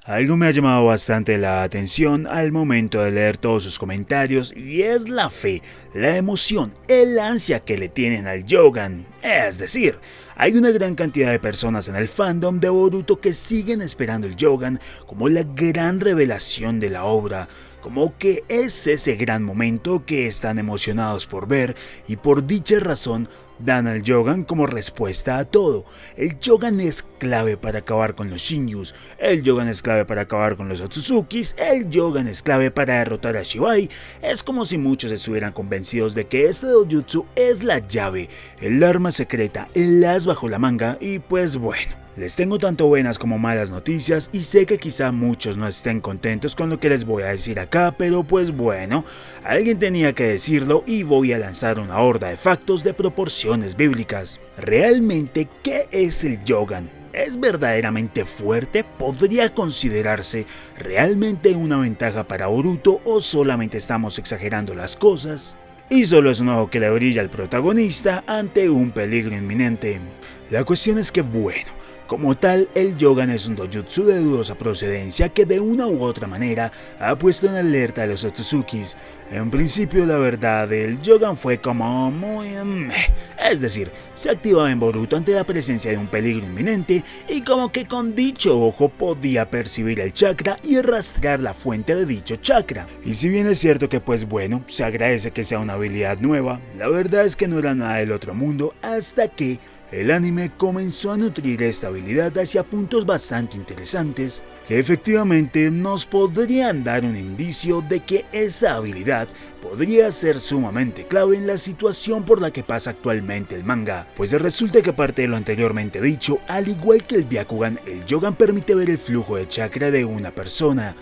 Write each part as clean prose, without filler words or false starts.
Algo me ha llamado bastante la atención al momento de leer todos sus comentarios y es la fe, la emoción, el ansia que le tienen al Yogan. Es decir, hay una gran cantidad de personas en el fandom de Boruto que siguen esperando el Yogan como la gran revelación de la obra, como que es ese gran momento que están emocionados por ver y por dicha razón dan al Yogan como respuesta a todo. El Yogan es clave para acabar con los Shinjus, el Yogan es clave para acabar con los Otsuzukis, el Yogan es clave para derrotar a Shibai. Es como si muchos estuvieran convencidos de que este dojutsu es la llave, el arma secreta, el as bajo la manga y pues bueno. Les tengo tanto buenas como malas noticias y sé que quizá muchos no estén contentos con lo que les voy a decir acá, pero pues bueno, alguien tenía que decirlo y voy a lanzar una horda de factos de proporciones bíblicas. ¿Realmente qué es el Yogan? ¿Es verdaderamente fuerte? ¿Podría considerarse realmente una ventaja para Boruto o solamente estamos exagerando las cosas? Y solo es un ojo que le brilla al protagonista ante un peligro inminente. La cuestión es que bueno, como tal, el Yogan es un dojutsu de dudosa procedencia que de una u otra manera ha puesto en alerta a los Otsuzukis. En principio, la verdad, el Yogan fue como muy... es decir, se activaba en Boruto ante la presencia de un peligro inminente y como que con dicho ojo podía percibir el chakra y rastrear la fuente de dicho chakra. Y si bien es cierto que pues bueno, se agradece que sea una habilidad nueva, la verdad es que no era nada del otro mundo hasta que el anime comenzó a nutrir esta habilidad hacia puntos bastante interesantes que efectivamente nos podrían dar un indicio de que esta habilidad podría ser sumamente clave en la situación por la que pasa actualmente el manga, pues resulta que aparte de lo anteriormente dicho, al igual que el Byakugan, el Yogan permite ver el flujo de chakra de una persona,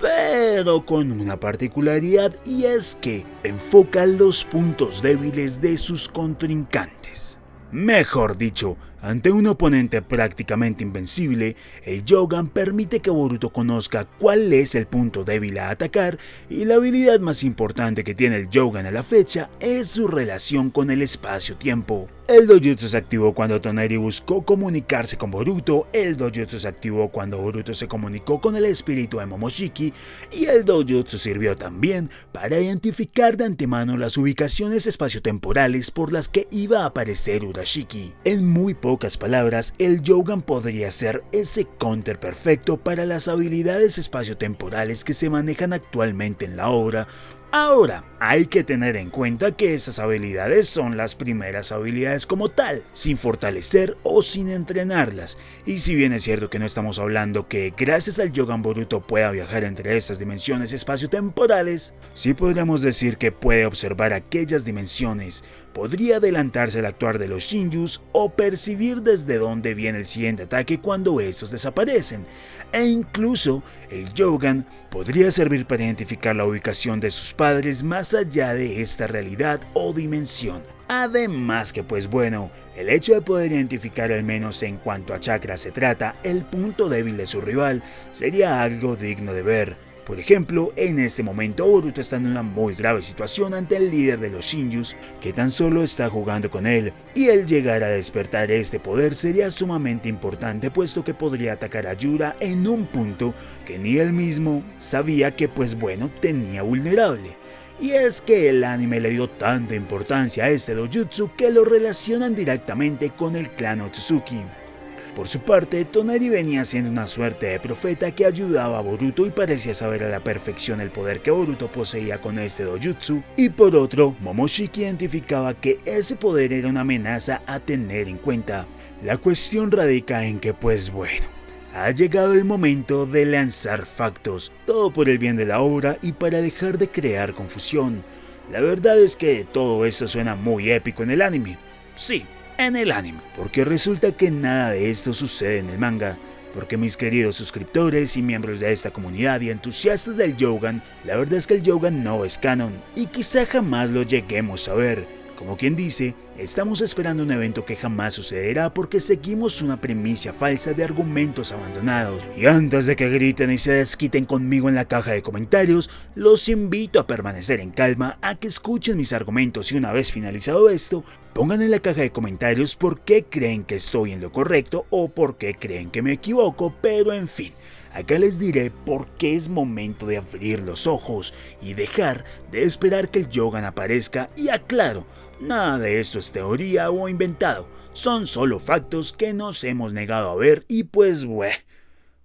pero con una particularidad y es que enfoca los puntos débiles de sus contrincantes. Mejor dicho, ante un oponente prácticamente invencible, el Yogan permite que Boruto conozca cuál es el punto débil a atacar y la habilidad más importante que tiene el Yogan a la fecha es su relación con el espacio-tiempo. El dojutsu se activó cuando Toneri buscó comunicarse con Boruto, el dojutsu se activó cuando Boruto se comunicó con el espíritu de Momoshiki y el dojutsu sirvió también para identificar de antemano las ubicaciones espaciotemporales por las que iba a aparecer Urashiki. En muy pocas palabras, el Yogan podría ser ese counter perfecto para las habilidades espaciotemporales que se manejan actualmente en la obra. Ahora, hay que tener en cuenta que esas habilidades son las primeras habilidades como tal, sin fortalecer o sin entrenarlas, y si bien es cierto que no estamos hablando que gracias al Yogan Boruto pueda viajar entre estas dimensiones espaciotemporales, sí podríamos decir que puede observar aquellas dimensiones, podría adelantarse al actuar de los Shinjus o percibir desde dónde viene el siguiente ataque cuando estos desaparecen, e incluso el Yogan podría servir para identificar la ubicación de sus padres más allá de esta realidad o dimensión. Además que pues bueno, el hecho de poder identificar al menos en cuanto a chakra se trata el punto débil de su rival sería algo digno de ver. Por ejemplo, en este momento Boruto está en una muy grave situación ante el líder de los Shinjus, que tan solo está jugando con él, y el llegar a despertar este poder sería sumamente importante puesto que podría atacar a Yura en un punto que ni él mismo sabía que pues bueno tenía vulnerable. Y es que el anime le dio tanta importancia a este dojutsu que lo relacionan directamente con el clan Otsutsuki. Por su parte, Toneri venía siendo una suerte de profeta que ayudaba a Boruto y parecía saber a la perfección el poder que Boruto poseía con este dojutsu, y por otro, Momoshiki identificaba que ese poder era una amenaza a tener en cuenta. La cuestión radica en que pues bueno, ha llegado el momento de lanzar factos, todo por el bien de la obra y para dejar de crear confusión. La verdad es que todo esto suena muy épico en el anime. Sí, en el anime, porque resulta que nada de esto sucede en el manga, porque mis queridos suscriptores y miembros de esta comunidad y entusiastas del Yogan, la verdad es que el Yogan no es canon, y quizá jamás lo lleguemos a ver. Como quien dice, estamos esperando un evento que jamás sucederá porque seguimos una premisa falsa de argumentos abandonados. Y antes de que griten y se desquiten conmigo en la caja de comentarios, los invito a permanecer en calma, a que escuchen mis argumentos y una vez finalizado esto, pongan en la caja de comentarios por qué creen que estoy en lo correcto o por qué creen que me equivoco, pero en fin. Acá les diré por qué es momento de abrir los ojos y dejar de esperar que el Yogan aparezca, y aclaro, nada de esto es teoría o inventado, son solo factos que nos hemos negado a ver y pues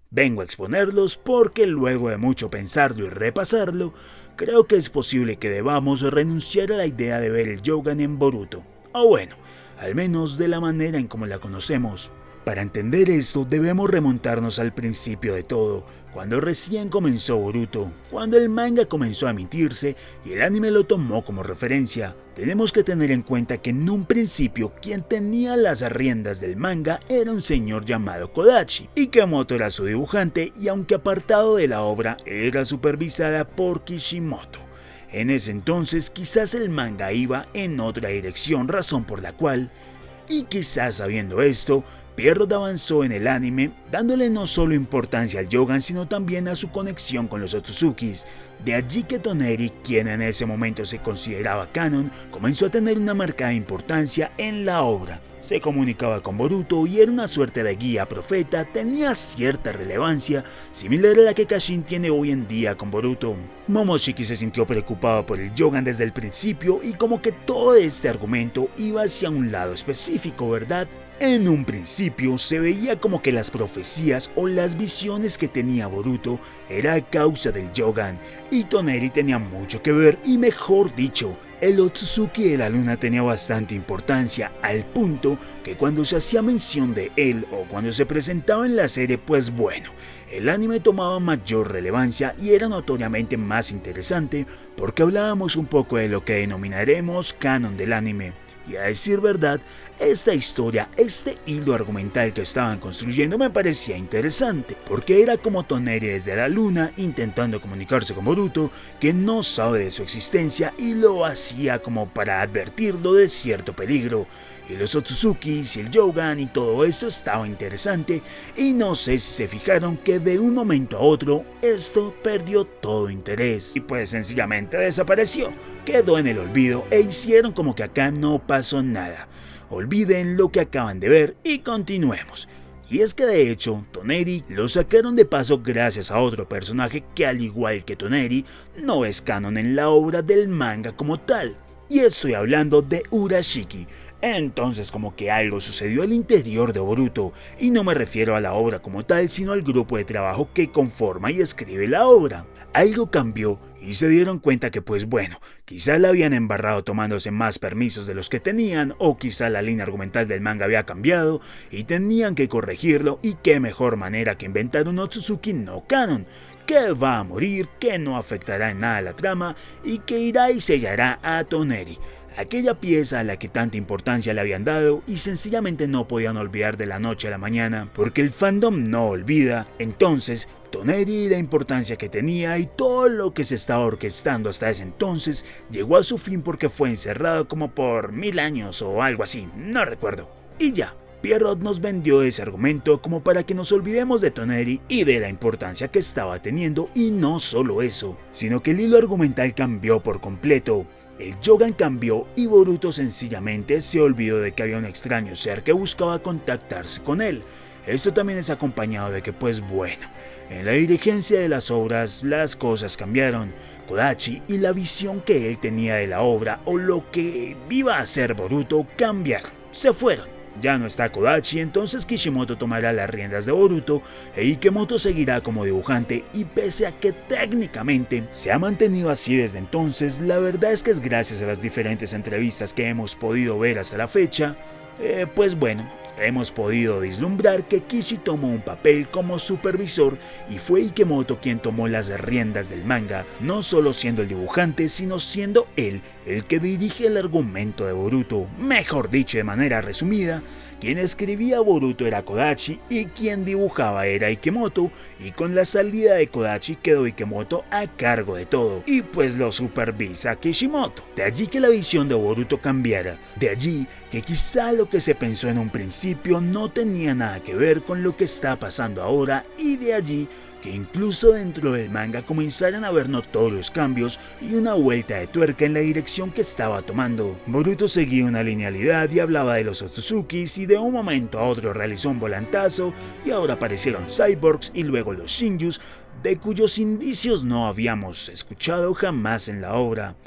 vengo a exponerlos porque luego de mucho pensarlo y repasarlo, creo que es posible que debamos renunciar a la idea de ver el Yogan en Boruto, o bueno, al menos de la manera en como la conocemos. Para entender esto debemos remontarnos al principio de todo, cuando recién comenzó Boruto, cuando el manga comenzó a emitirse y el anime lo tomó como referencia. Tenemos que tener en cuenta que en un principio quien tenía las riendas del manga era un señor llamado Kodachi. Ikemoto era su dibujante y aunque apartado de la obra era supervisada por Kishimoto. En ese entonces quizás el manga iba en otra dirección, razón por la cual, y quizás sabiendo esto, Pierrot avanzó en el anime, dándole no solo importancia al Yogan sino también a su conexión con los Otsuzukis. De allí que Toneri, quien en ese momento se consideraba canon, comenzó a tener una marcada importancia en la obra. Se comunicaba con Boruto y era una suerte de guía profeta, tenía cierta relevancia, similar a la que Kashin tiene hoy en día con Boruto. Momoshiki se sintió preocupado por el Yogan desde el principio y como que todo este argumento iba hacia un lado específico, ¿verdad? En un principio se veía como que las profecías o las visiones que tenía Boruto era a causa del Yogan, y Toneri tenía mucho que ver, y mejor dicho, el Otsutsuki de la luna tenía bastante importancia, al punto que cuando se hacía mención de él o cuando se presentaba en la serie, pues bueno, el anime tomaba mayor relevancia y era notoriamente más interesante porque hablábamos un poco de lo que denominaremos canon del anime. Y a decir verdad, esta historia, este hilo argumental que estaban construyendo me parecía interesante, porque era como Toneri desde la luna intentando comunicarse con Boruto, que no sabe de su existencia y lo hacía como para advertirlo de cierto peligro. Y los Otsuzukis y el Yogan y todo esto estaba interesante, y no sé si se fijaron que de un momento a otro esto perdió todo interés y pues sencillamente desapareció, quedó en el olvido e hicieron como que acá no pasó nada. Olviden lo que acaban de ver y continuemos. Y es que de hecho, Toneri lo sacaron de paso gracias a otro personaje que al igual que Toneri no es canon en la obra del manga como tal. Y estoy hablando de Urashiki. Entonces como que algo sucedió al interior de Boruto, y no me refiero a la obra como tal, sino al grupo de trabajo que conforma y escribe la obra. Algo cambió y se dieron cuenta que pues bueno, quizá la habían embarrado tomándose más permisos de los que tenían, o quizá la línea argumental del manga había cambiado y tenían que corregirlo, y qué mejor manera que inventar un Otsutsuki no canon, que va a morir, que no afectará en nada la trama y que irá y sellará a Toneri, aquella pieza a la que tanta importancia le habían dado y sencillamente no podían olvidar de la noche a la mañana, porque el fandom no olvida. Entonces Toneri y la importancia que tenía y todo lo que se estaba orquestando hasta ese entonces llegó a su fin porque fue encerrado como por 1000 años o algo así, no recuerdo. Y ya, Pierrot nos vendió ese argumento como para que nos olvidemos de Toneri y de la importancia que estaba teniendo, y no solo eso, sino que el hilo argumental cambió por completo. El Yogan cambió y Boruto sencillamente se olvidó de que había un extraño ser que buscaba contactarse con él. Esto también es acompañado de que pues bueno, en la dirigencia de las obras las cosas cambiaron. Kodachi y la visión que él tenía de la obra o lo que iba a hacer Boruto cambiaron, se fueron. Ya no está Kodachi, entonces Kishimoto tomará las riendas de Boruto e Ikemoto seguirá como dibujante, y pese a que técnicamente se ha mantenido así desde entonces, la verdad es que es gracias a las diferentes entrevistas que hemos podido ver hasta la fecha, pues bueno, hemos podido vislumbrar que Kishi tomó un papel como supervisor y fue Ikemoto quien tomó las riendas del manga, no solo siendo el dibujante, sino siendo él el que dirige el argumento de Boruto. Mejor dicho, de manera resumida, quien escribía Boruto era Kodachi y quien dibujaba era Ikemoto, y con la salida de Kodachi quedó Ikemoto a cargo de todo, y pues lo supervisa Kishimoto. De allí que la visión de Boruto cambiara, de allí que quizá lo que se pensó en un principio no tenía nada que ver con lo que está pasando ahora, y de allí que incluso dentro del manga comenzaran a ver notorios cambios y una vuelta de tuerca en la dirección que estaba tomando. Boruto seguía una linealidad y hablaba de los Otsuzukis y de un momento a otro realizó un volantazo y ahora aparecieron cyborgs y luego los Shinjus, de cuyos indicios no habíamos escuchado jamás en la obra.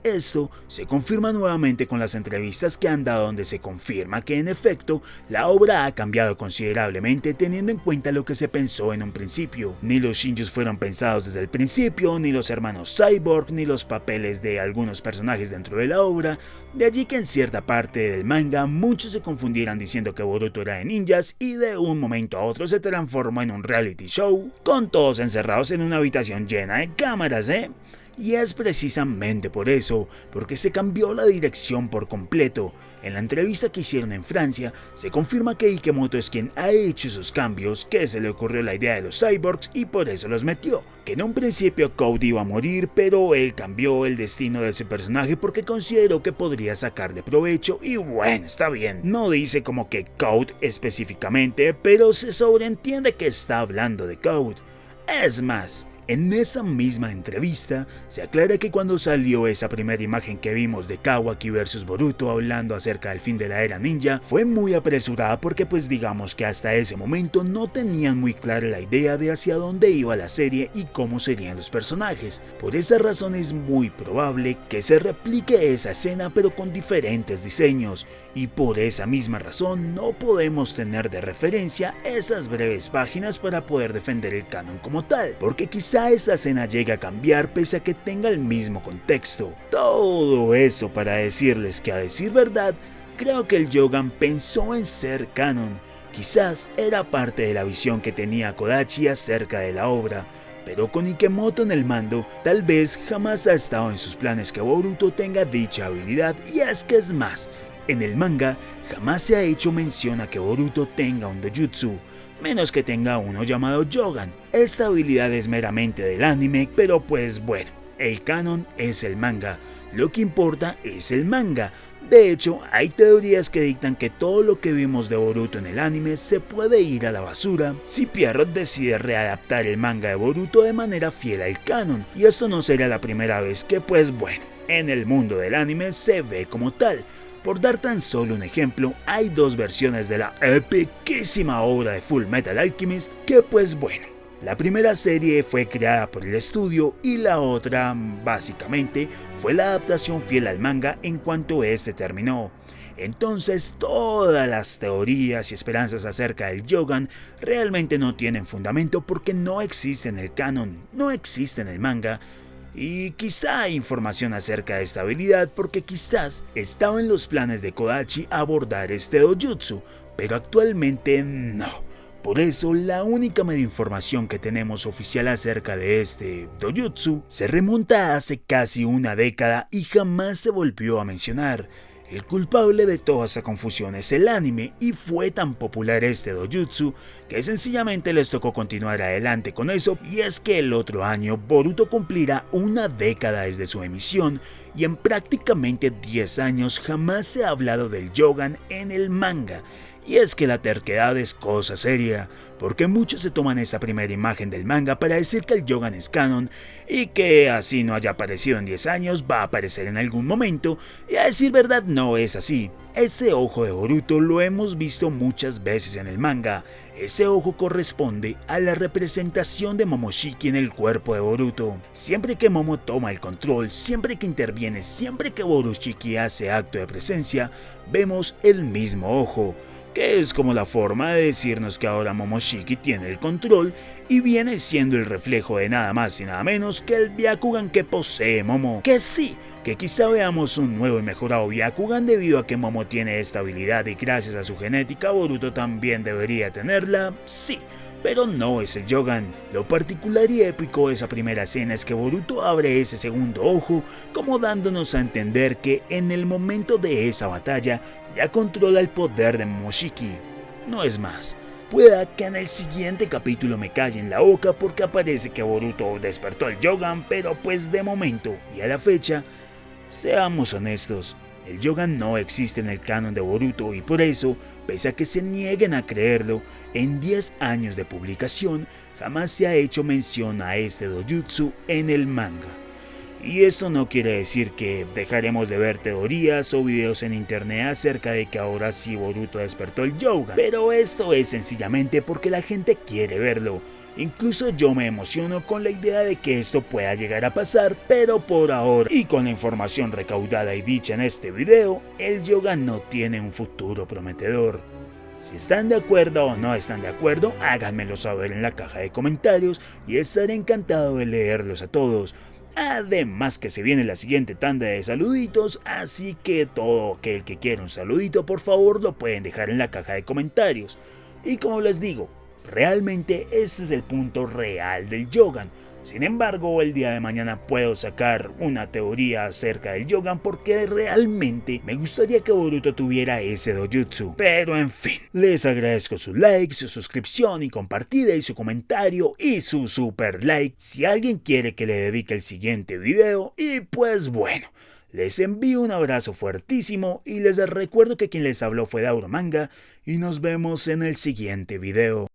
Esto se confirma nuevamente con las entrevistas que han dado, donde se confirma que en efecto la obra ha cambiado considerablemente teniendo en cuenta lo que se pensó en un principio. Ni los Shinjus fueron pensados desde el principio, ni los hermanos Cyborg, ni los papeles de algunos personajes dentro de la obra, de allí que en cierta parte del manga muchos se confundieran diciendo que Boruto era de ninjas y de un momento a otro se transformó en un reality show, con todos encerrados en una habitación llena de cámaras, Y es precisamente por eso, porque se cambió la dirección por completo. En la entrevista que hicieron en Francia, se confirma que Ikemoto es quien ha hecho esos cambios, que se le ocurrió la idea de los cyborgs y por eso los metió. Que en un principio Code iba a morir, pero él cambió el destino de ese personaje porque consideró que podría sacarle provecho y bueno, está bien. No dice como que Code específicamente, pero se sobreentiende que está hablando de Code. Es más, en esa misma entrevista se aclara que cuando salió esa primera imagen que vimos de Kawaki vs Boruto hablando acerca del fin de la era ninja, fue muy apresurada porque pues digamos que hasta ese momento no tenían muy clara la idea de hacia dónde iba la serie y cómo serían los personajes. Por esa razón es muy probable que se replique esa escena pero con diferentes diseños, y por esa misma razón no podemos tener de referencia esas breves páginas para poder defender el canon como tal, porque quizá esa escena llegue a cambiar pese a que tenga el mismo contexto. Todo eso para decirles que, a decir verdad, creo que el Yogan pensó en ser canon. Quizás era parte de la visión que tenía Kodachi acerca de la obra, pero con Ikemoto en el mando, tal vez jamás ha estado en sus planes que Boruto tenga dicha habilidad, y es que es más, en el manga jamás se ha hecho mención a que Boruto tenga un dojutsu, menos que tenga uno llamado Yogan. Esta habilidad es meramente del anime, pero pues bueno, el canon es el manga, lo que importa es el manga. De hecho, hay teorías que dictan que todo lo que vimos de Boruto en el anime se puede ir a la basura si Pierrot decide readaptar el manga de Boruto de manera fiel al canon, y esto no sería la primera vez que pues bueno, en el mundo del anime se ve como tal. Por dar tan solo un ejemplo, hay dos versiones de la epiquísima obra de Full Metal Alchemist que pues bueno, la primera serie fue creada por el estudio y la otra básicamente fue la adaptación fiel al manga en cuanto este terminó. Entonces todas las teorías y esperanzas acerca del Yogan realmente no tienen fundamento porque no existe en el canon, no existe en el manga. Y quizá hay información acerca de esta habilidad porque quizás estaba en los planes de Kodachi abordar este dojutsu, pero actualmente no. Por eso la única medio información que tenemos oficial acerca de este dojutsu se remonta a hace casi una década y jamás se volvió a mencionar. El culpable de toda esa confusión es el anime, y fue tan popular este dojutsu que sencillamente les tocó continuar adelante con eso, y es que el otro año Boruto cumplirá una década desde su emisión y en prácticamente 10 años jamás se ha hablado del Yogan en el manga. Y es que la terquedad es cosa seria, porque muchos se toman esa primera imagen del manga para decir que el Yogan es canon y que así no haya aparecido en 10 años va a aparecer en algún momento, y a decir verdad no es así. Ese ojo de Boruto lo hemos visto muchas veces en el manga. Ese ojo corresponde a la representación de Momoshiki en el cuerpo de Boruto. Siempre que Momo toma el control, siempre que interviene, siempre que Borushiki hace acto de presencia, vemos el mismo ojo, que es como la forma de decirnos que ahora Momoshiki tiene el control y viene siendo el reflejo de nada más y nada menos que el Byakugan que posee Momo. Que sí, que quizá veamos un nuevo y mejorado Byakugan debido a que Momo tiene esta habilidad y gracias a su genética Boruto también debería tenerla, sí. Pero no es el Yogan. Lo particular y épico de esa primera escena es que Boruto abre ese segundo ojo, como dándonos a entender que en el momento de esa batalla ya controla el poder de Momoshiki. No es más, pueda que en el siguiente capítulo me calle en la boca porque aparece que Boruto despertó al Yogan, pero pues de momento y a la fecha, seamos honestos, el Yogan no existe en el canon de Boruto y por eso, pese a que se nieguen a creerlo, en 10 años de publicación jamás se ha hecho mención a este dojutsu en el manga. Y esto no quiere decir que dejaremos de ver teorías o videos en internet acerca de que ahora sí Boruto despertó el Yogan, pero esto es sencillamente porque la gente quiere verlo. Incluso yo me emociono con la idea de que esto pueda llegar a pasar, pero por ahora, y con la información recaudada y dicha en este video, el Yogan no tiene un futuro prometedor. Si están de acuerdo o no están de acuerdo, háganmelo saber en la caja de comentarios y estaré encantado de leerlos a todos. Además que se viene la siguiente tanda de saluditos, así que todo aquel que quiera un saludito por favor lo pueden dejar en la caja de comentarios. Y como les digo, realmente este es el punto real del Yogan. Sin embargo, el día de mañana puedo sacar una teoría acerca del Yogan porque realmente me gustaría que Boruto tuviera ese dojutsu. Pero en fin, les agradezco su like, su suscripción y compartida y su comentario y su super like si alguien quiere que le dedique el siguiente video. Y pues bueno, les envío un abrazo fuertísimo y les recuerdo que quien les habló fue Dauro Manga y nos vemos en el siguiente video.